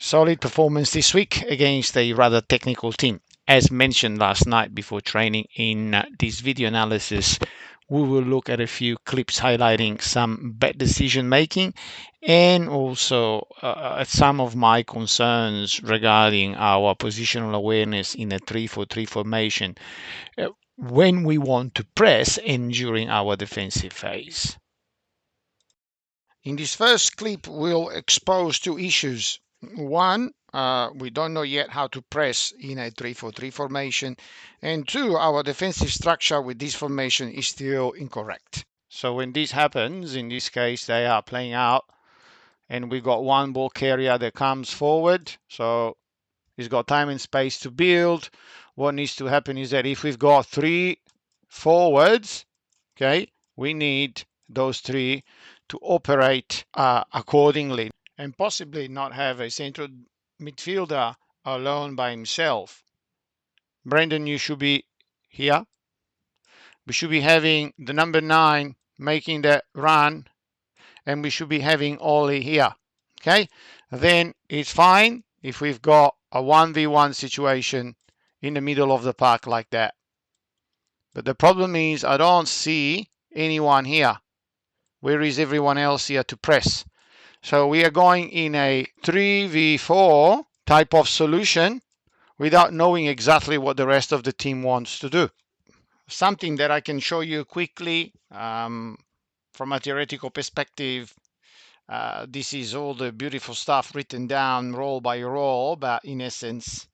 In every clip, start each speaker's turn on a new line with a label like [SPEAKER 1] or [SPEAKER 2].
[SPEAKER 1] Solid performance this week against a rather technical team. As mentioned last night before training, in this video analysis, we will look at a few clips highlighting some bad decision making and also at some of my concerns regarding our positional awareness in a 3-4-3 formation when we want to press and during our defensive phase. In this first clip, we'll expose two issues. One, we don't know yet how to press in a 3-4-3 formation. And two, our defensive structure with this formation is still incorrect. So when this happens, in this case, they are playing out and we got one ball carrier that comes forward. So he's got time and space to build. What needs to happen is that if we've got three forwards, okay, we need those three to operate accordingly and possibly not have a central midfielder alone by himself. Brendan, you should be here. We should be having the number 9 making that run, and we should be having Ollie here. Okay, then it's fine if we've got a 1v1 situation in the middle of the park like that. But the problem is I don't see anyone here. Where is everyone else here to press? So we are going in a 3v4 type of solution without knowing exactly what the rest of the team wants to do. Something that I can show you quickly from a theoretical perspective. This is all the beautiful stuff written down roll by roll, but in essence,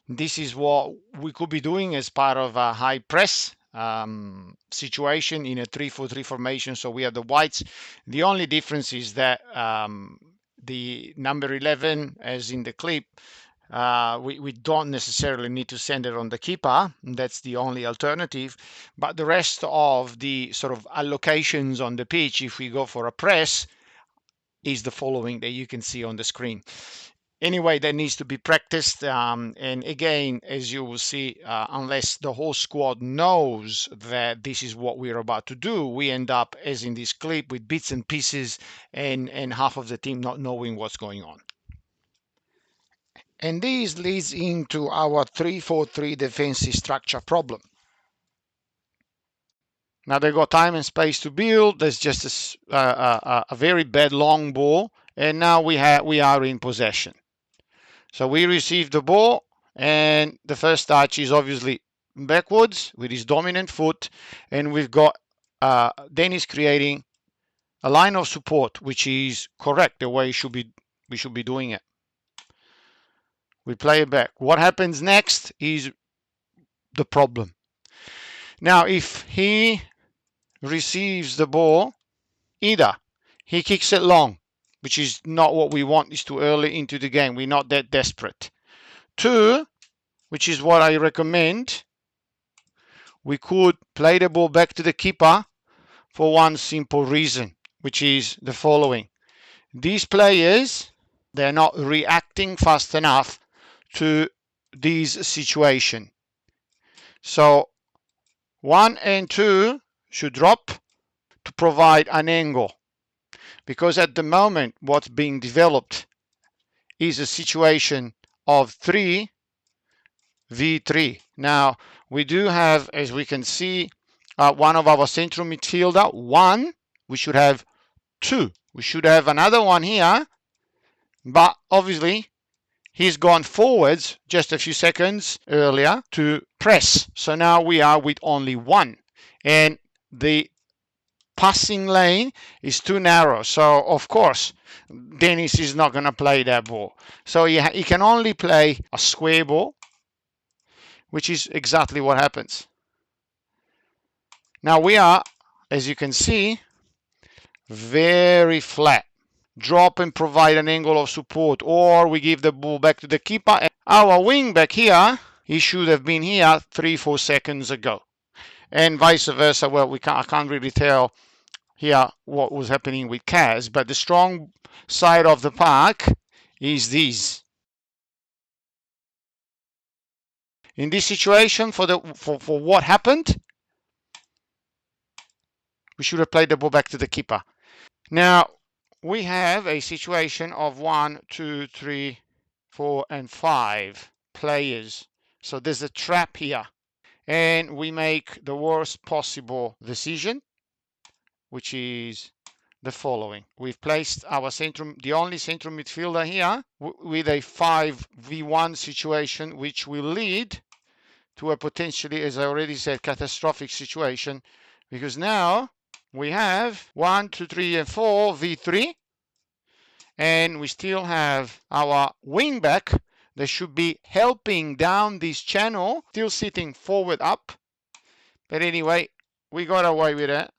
[SPEAKER 1] this is what we could be doing as part of a high press situation in a 3-4-3 formation. So we have the whites. The only difference is that the number 11, as in the clip, we don't necessarily need to send it on the keeper. That's the only alternative. But the rest of the sort of allocations on the pitch, if we go for a press, is the following that you can see on the screen. Anyway, that needs to be practiced. And again, as you will see, unless the whole squad knows that this is what we're about to do, we end up, as in this clip, with bits and pieces and half of the team not knowing what's going on. And this leads into our 3-4-3 defensive structure problem. Now they've got time and space to build. There's just a very bad long ball. And now we are in possession. So we receive the ball, and the first touch is obviously backwards with his dominant foot, and we've got Dennis creating a line of support, which is correct the way we should be doing it. We play it back. What happens next is the problem. Now, if he receives the ball, either he kicks it long, which is not what we want, is too early into the game. We're not that desperate. 2, which is what I recommend, we could play the ball back to the keeper for one simple reason, which is the following. These players, they're not reacting fast enough to this situation. So 1 and 2 should drop to provide an angle. Because at the moment, what's being developed is a situation of 3v3. Now, we do have, as we can see, one of our central midfielder, 1. We should have 2. We should have another one here, but obviously he's gone forwards just a few seconds earlier to press. So now we are with only 1. And the passing lane is too narrow. So, of course, Dennis is not going to play that ball. So he can only play a square ball, which is exactly what happens. Now we are, as you can see, very flat. Drop and provide an angle of support, or we give the ball back to the keeper. Our wing back here, he should have been here 3-4 seconds ago. And vice versa. Well, I can't really tell here what was happening with Kaz, but the strong side of the park is this. In this situation, for what happened, we should have played the ball back to the keeper. Now, we have a situation of 1, 2, 3, 4, and 5 players. So there's a trap here. And we make the worst possible decision, which is the following. We've placed our centrum, the only central midfielder here, with a 5v1 situation, which will lead to a potentially, as I already said, catastrophic situation, because now we have 1, 2, 3, and 4 v3, and we still have our wing back that should be helping down this channel, still sitting forward up. But anyway, we got away with it.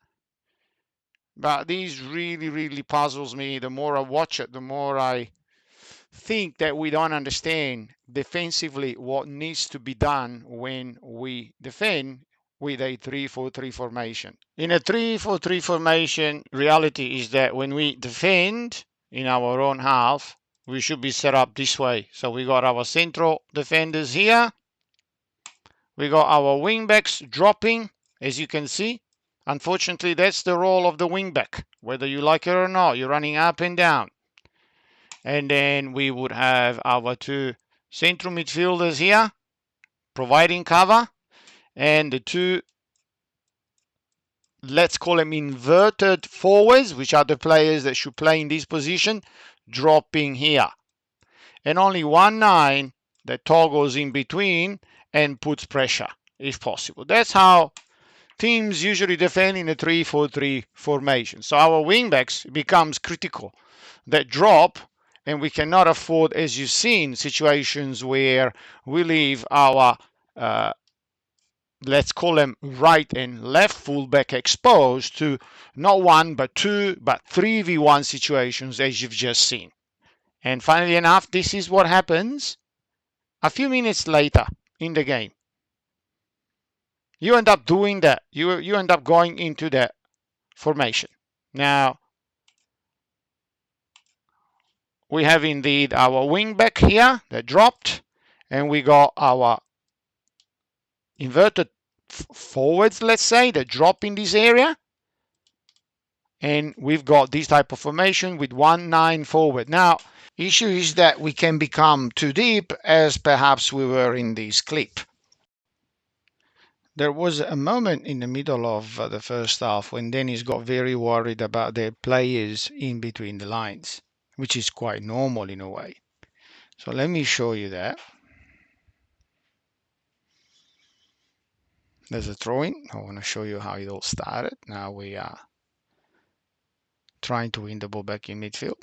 [SPEAKER 1] But this really puzzles me. The more I watch it, the more I think that we don't understand defensively what needs to be done when we defend with a 3-4-3 formation. In a 3-4-3 formation, reality is that when we defend in our own half, we should be set up this way. So we got our central defenders here. We got our wing backs dropping, as you can see. Unfortunately, that's the role of the wingback. Whether you like it or not, you're running up and down. And then we would have our two central midfielders here, providing cover. And the two, let's call them inverted forwards, which are the players that should play in this position, dropping here. And only 1-9 that toggles in between and puts pressure, if possible. That's how teams usually defend in a 3-4-3 formation. So our wingbacks becomes critical. That drop, and we cannot afford, as you've seen, situations where we leave our, let's call them right and left fullback exposed to not 1, but 2, but 3v1 situations, as you've just seen. And finally enough, this is what happens a few minutes later in the game. You end up doing that. You end up going into that formation. Now, we have indeed our wing back here that dropped, and we got our inverted forwards, let's say, that drop in this area. And we've got this type of formation with 1-9 forward. Now, issue is that we can become too deep, as perhaps we were in this clip. There was a moment in the middle of the first half when Dennis got very worried about their players in between the lines, which is quite normal in a way. So let me show you that. There's a throw-in. I want to show you how it all started. Now we are trying to win the ball back in midfield.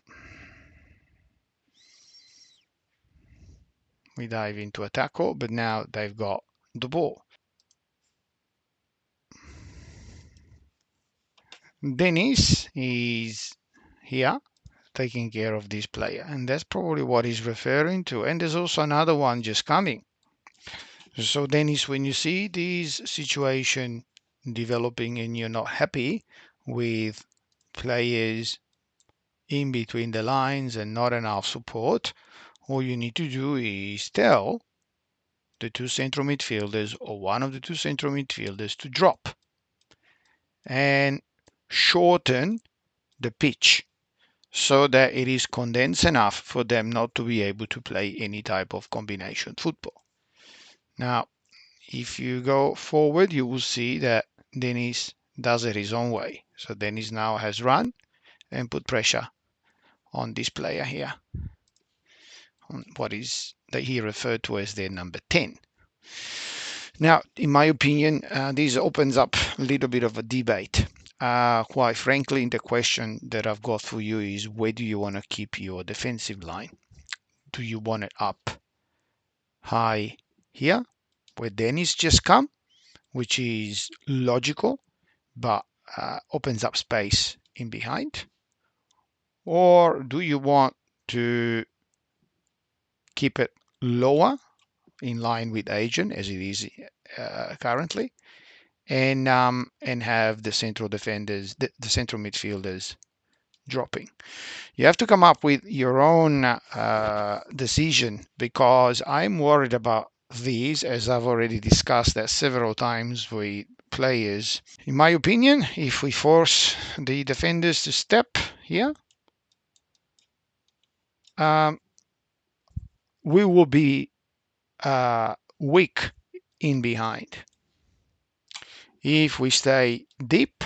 [SPEAKER 1] We dive into a tackle, but now they've got the ball. Dennis is here taking care of this player, and that's probably what he's referring to. And there's also another one just coming. So Dennis, when you see this situation developing and you're not happy with players in between the lines and not enough support, all you need to do is tell the two central midfielders or one of the two central midfielders to drop and shorten the pitch so that it is condensed enough for them not to be able to play any type of combination football. Now, if you go forward, you will see that Dennis does it his own way. So Dennis now has run and put pressure on this player here, on what is that he referred to as their number 10. Now, in my opinion, this opens up a little bit of a debate. Quite frankly, the question that I've got for you is, where do you want to keep your defensive line? Do you want it up high here, where Dennis just come, which is logical, but opens up space in behind? Or do you want to keep it lower in line with Agent as it is currently, and have the central defenders, the central midfielders dropping? You have to come up with your own decision, because I'm worried about these, as I've already discussed that several times with players. In my opinion, if we force the defenders to step here, we will be weak in behind. If we stay deep,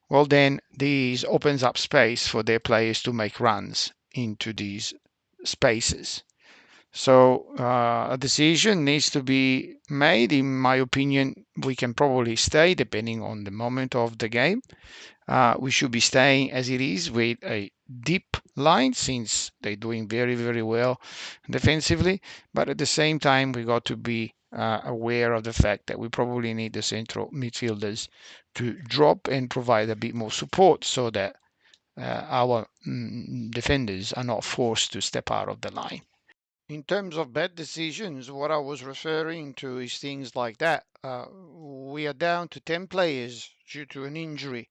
[SPEAKER 1] well, then this opens up space for their players to make runs into these spaces. So a decision needs to be made. In my opinion, we can probably stay depending on the moment of the game. We should be staying as it is with a deep line since they're doing very, very well defensively. But at the same time, we got to be aware of the fact that we probably need the central midfielders to drop and provide a bit more support so that our defenders are not forced to step out of the line. In terms of bad decisions, what I was referring to is things like that. We are down to 10 players due to an injury.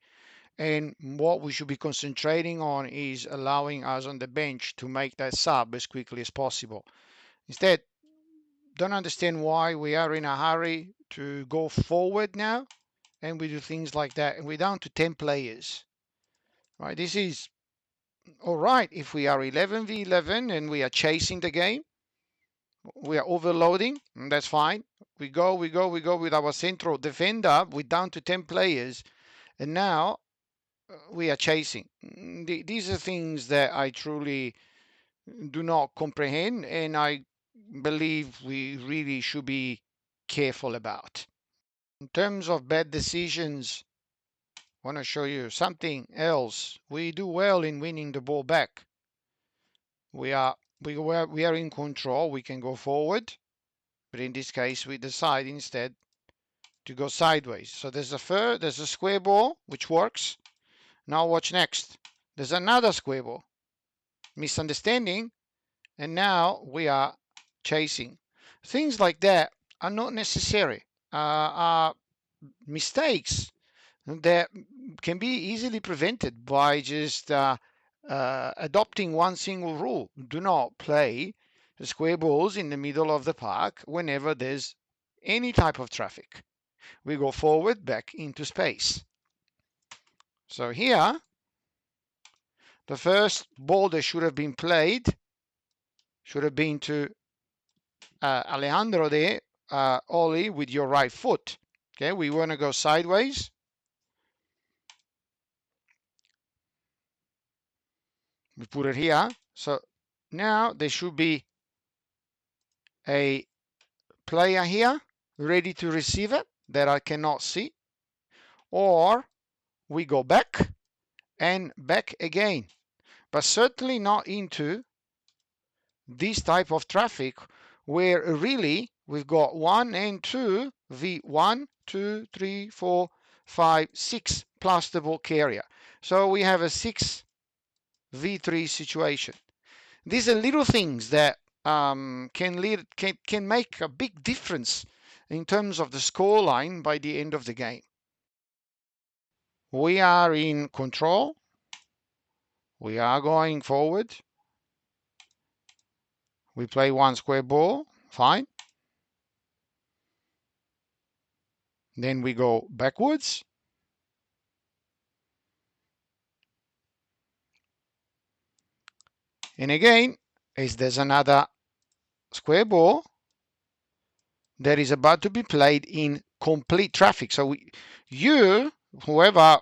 [SPEAKER 1] And what we should be concentrating on is allowing us on the bench to make that sub as quickly as possible. Instead, don't understand why we are in a hurry to go forward now and we do things like that. And we're down to 10 players. Right? This is all right if we are 11v11 and we are chasing the game. We are overloading, and that's fine. We go with our central defender. We're down to 10 players. And now we are chasing. These are things that I truly do not comprehend, and I believe we really should be careful about. In terms of bad decisions, I want to show you something else. We do well in winning the ball back. We are in control. We can go forward, but in this case, we decide instead to go sideways. So there's a square ball which works. Now watch next. There's another square ball. Misunderstanding, and now we are chasing. Things like that are not necessary, are mistakes that can be easily prevented by just adopting one single rule. Do not play square balls in the middle of the park whenever there's any type of traffic. We go forward back into space. So here, the first ball that should have been played should have been to Alejandro there, Oli, with your right foot. Okay, we want to go sideways. We put it here. So now there should be a player here ready to receive it that I cannot see. Or we go back and back again, but certainly not into this type of traffic where really we've got 1 and 2 v1 2 3 4 5 6 plus the ball carrier, so we have a 6 v3 situation. These are little things that can make a big difference in terms of the score line by the end of the game. We are in control. We are going forward. We play one square ball, fine. Then we go backwards. And again, as there's another square ball that is about to be played in complete traffic. So whoever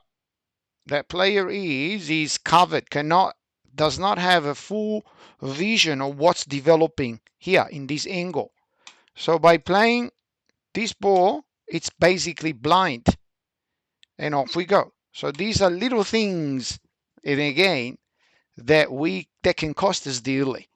[SPEAKER 1] that player is covered, does not have a full vision of what's developing here in this angle. So by playing this ball, it's basically blind. And off we go. So these are little things, and again, that can cost us dearly.